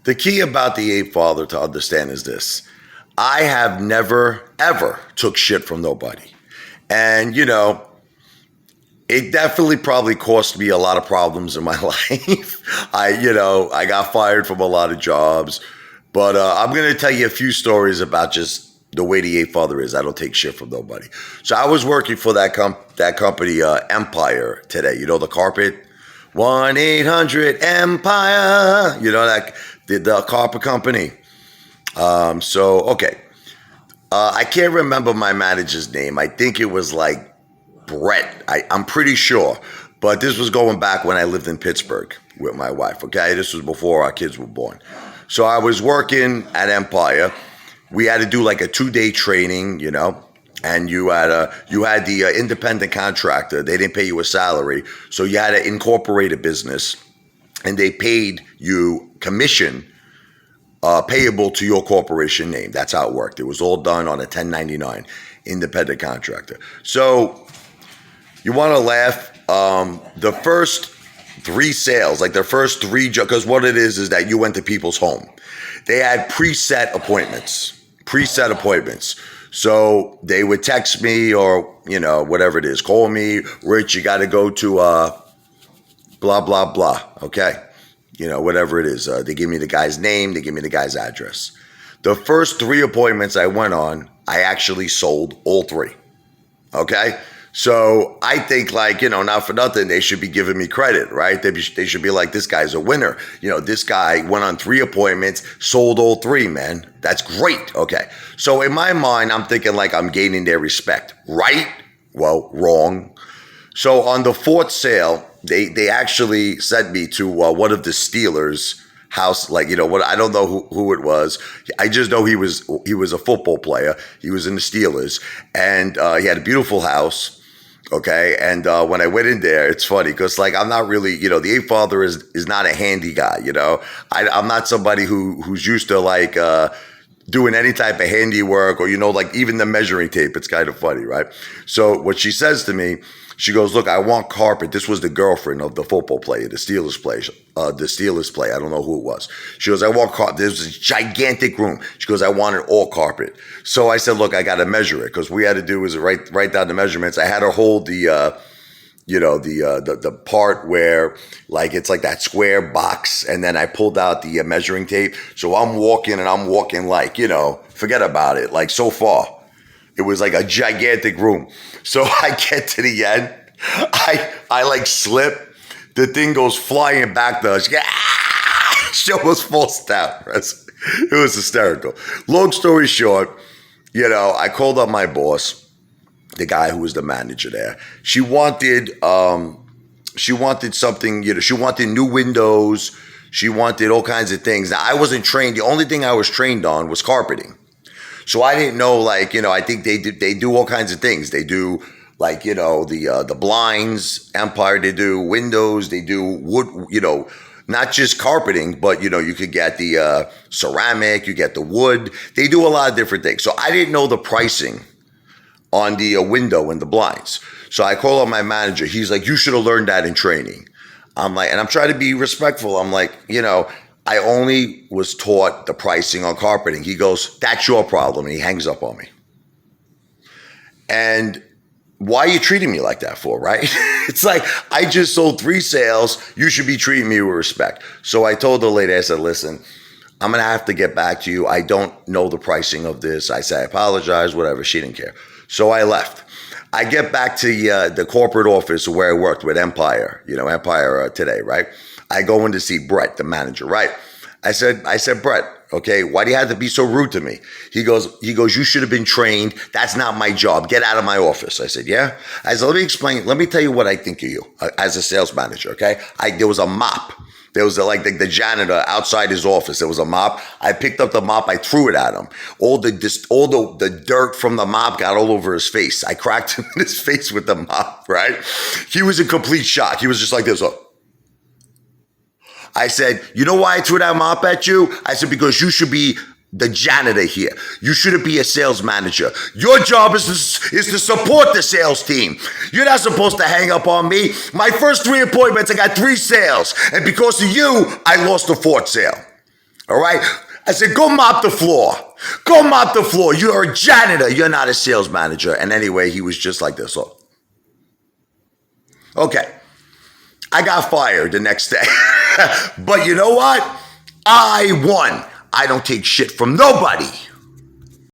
The key about the Apefather to understand is this. I have never, ever took shit from nobody. And, it definitely probably cost me a lot of problems in my life. I got fired from a lot of jobs. But I'm going to tell you a few stories about just the way the Apefather is. I don't take shit from nobody. So I was working for that company, Empire, today. You know, the carpet? 1-800-EMPIRE. You know, that the carpet company. Okay. I can't remember my manager's name. I think it was like Brett. I'm pretty sure. But this was going back when I lived in Pittsburgh with my wife, okay? This was before our kids were born. So I was working at Empire. We had to do like a 2-day training, and you had the independent contractor. They didn't pay you a salary. So you had to incorporate a business, and they paid you commission payable to your corporation name. That's how it worked. It was all done on a 1099 independent contractor. So you want to laugh. The first 3 sales, like their first 3, because what it is that you went to people's home. They had preset appointments. So they would text me or, whatever it is, call me, Rich, you got to go to blah, blah, blah. Okay. Whatever it is. They give me the guy's name. They give me the guy's address. The first 3 appointments I went on, I actually sold all 3. Okay. So I think not for nothing, they should be giving me credit, right? They should be like, this guy's a winner. This guy went on 3 appointments, sold all 3, man. That's great. Okay. So in my mind, I'm thinking like I'm gaining their respect, right? Well, wrong. So on the 4th sale, they actually sent me to one of the Steelers' house, I don't know who it was. I just know he was a football player. He was in the Steelers, and he had a beautiful house. Okay, and when I went in there, it's funny because I'm not really, the Apefather is not a handy guy. I'm not somebody who's used to doing any type of handiwork or even the measuring tape. It's kind of funny, right? So what she says to me, she goes, look, I want carpet. This was the girlfriend of the football player, the Steelers player. I don't know who it was. She goes, I want carpet. There's this gigantic room. She goes, I want it all carpet. So I said, look, I got to measure it because we had to do is write down the measurements. I had her hold the part where it's like that square box, and then I pulled out the measuring tape. So I'm walking forget about it, so far. It was like a gigantic room. So I get to the end, I slip, the thing goes flying back to us. She almost falls down. It was hysterical. Long story short, I called up my boss, the guy who was the manager there. She wanted something, she wanted new windows. She wanted all kinds of things. Now, I wasn't trained. The only thing I was trained on was carpeting. So I didn't know, I think they do all kinds of things. They do the blinds, Empire, they do windows, they do wood, not just carpeting, but you could get the ceramic, you get the wood. They do a lot of different things. So I didn't know the pricing on the window and the blinds. So I call up my manager. He's like, you should have learned that in training. I'm like, and I'm trying to be respectful. I'm like, I only was taught the pricing on carpeting. He goes, that's your problem. And he hangs up on me. And why are you treating me like that for, right? It's like, I just sold 3 sales. You should be treating me with respect. So I told the lady, I said, listen, I'm going to have to get back to you. I don't know the pricing of this. I said, I apologize, whatever. She didn't care. So I left. I get back to the corporate office where I worked with Empire, Empire today, right? I go in to see Brett, the manager, right? I said, Brett, okay, why do you have to be so rude to me? He goes, you should have been trained. That's not my job. Get out of my office. I said, yeah. I said, let me tell you what I think of you as a sales manager, okay? There was a mop. There was the janitor outside his office. There was a mop. I picked up the mop. I threw it at him. All the dirt from the mop got all over his face. I cracked him in his face with the mop, right? He was in complete shock. He was just like this. I said, you know why I threw that mop at you? I said, because you should be the janitor here. You shouldn't be a sales manager. Your job is to support the sales team. You're not supposed to hang up on me. My first 3 appointments, I got 3 sales. And because of you, I lost the 4th sale. All right? I said, go mop the floor. Go mop the floor. You're a janitor. You're not a sales manager. And anyway, he was just like this. So, okay. I got fired the next day. But you know what? I won. I don't take shit from nobody.